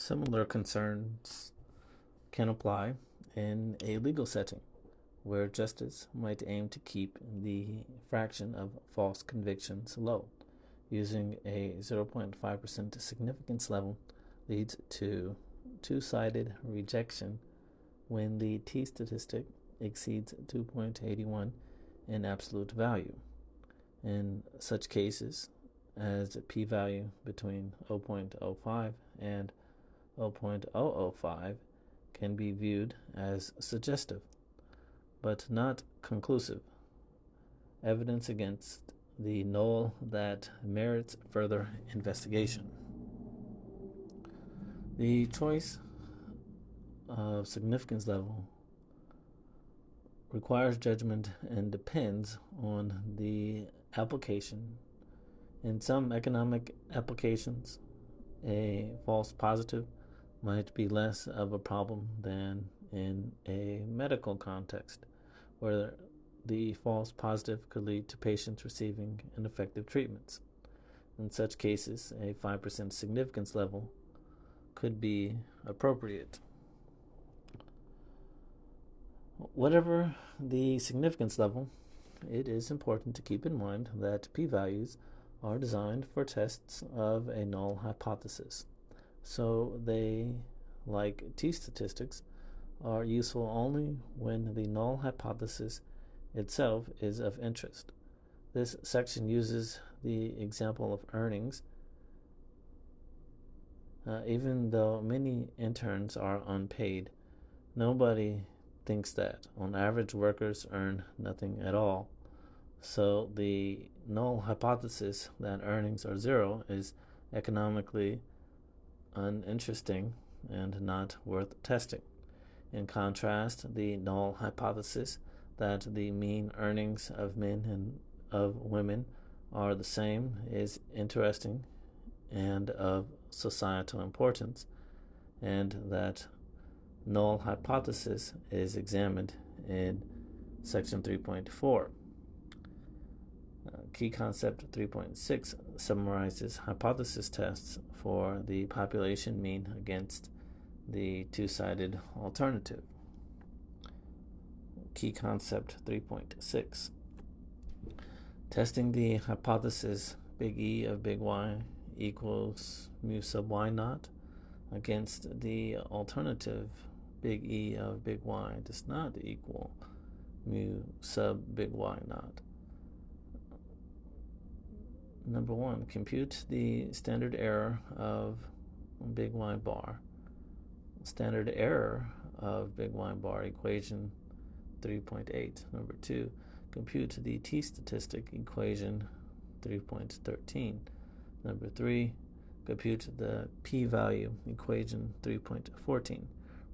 Similar concerns can apply in a legal setting, where justice might aim to keep the fraction of false convictions low. Using a 0.5% significance level leads to two-sided rejection when the t-statistic exceeds 2.81 in absolute value. In such cases, as a p-value between 0.05 and 0.005 can be viewed as suggestive, but not conclusive, evidence against the null that merits further investigation. The choice of significance level requires judgment and depends on the application. In some economic applications, a false positive might be less of a problem than in a medical context, where the false positive could lead to patients receiving ineffective treatments. In such cases, a 5% significance level could be appropriate. Whatever the significance level, it is important to keep in mind that p-values are designed for tests of a null hypothesis. So they, like t-statistics, are useful only when the null hypothesis itself is of interest. This section uses the example of earnings. Even though many interns are unpaid, nobody thinks that. On average, workers earn nothing at all. So the null hypothesis that earnings are zero is economically uninteresting and not worth testing. In contrast, the null hypothesis that the mean earnings of men and of women are the same is interesting and of societal importance, and that null hypothesis is examined in section 3.4. Key concept 3.6 summarizes hypothesis tests for the population mean against the two-sided alternative. Key concept 3.6. Testing the hypothesis big E of big Y equals mu sub Y naught against the alternative big E of big Y does not equal mu sub big Y naught. Number one, compute the standard error of big Y bar. Standard error of big Y bar, equation 3.8. Number two, compute the t-statistic, equation 3.13. Number three, compute the p-value, equation 3.14.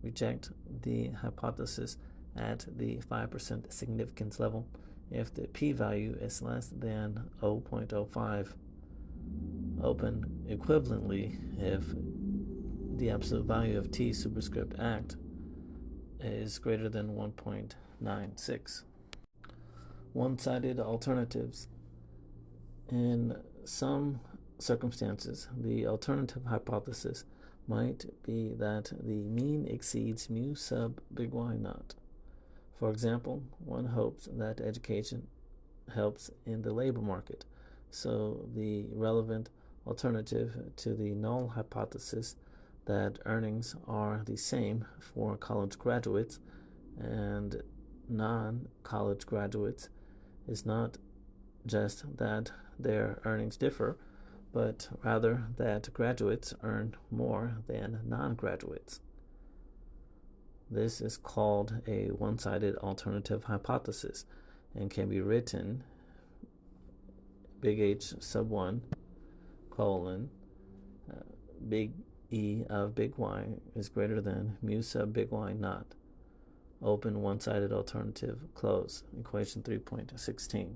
Reject the hypothesis at the 5% significance level if the p-value is less than 0.05. Open equivalently if the absolute value of t superscript act is greater than 1.96. One-sided alternatives. In some circumstances, the alternative hypothesis might be that the mean exceeds mu sub big Y naught. For example, one hopes that education helps in the labor market, so the relevant alternative to the null hypothesis that earnings are the same for college graduates and non-college graduates is not just that their earnings differ, but rather that graduates earn more than non-graduates. This is called a one-sided alternative hypothesis and can be written big H sub 1 colon big E of big Y is greater than mu sub big Y naught. Open one-sided alternative, close. Equation 3.16.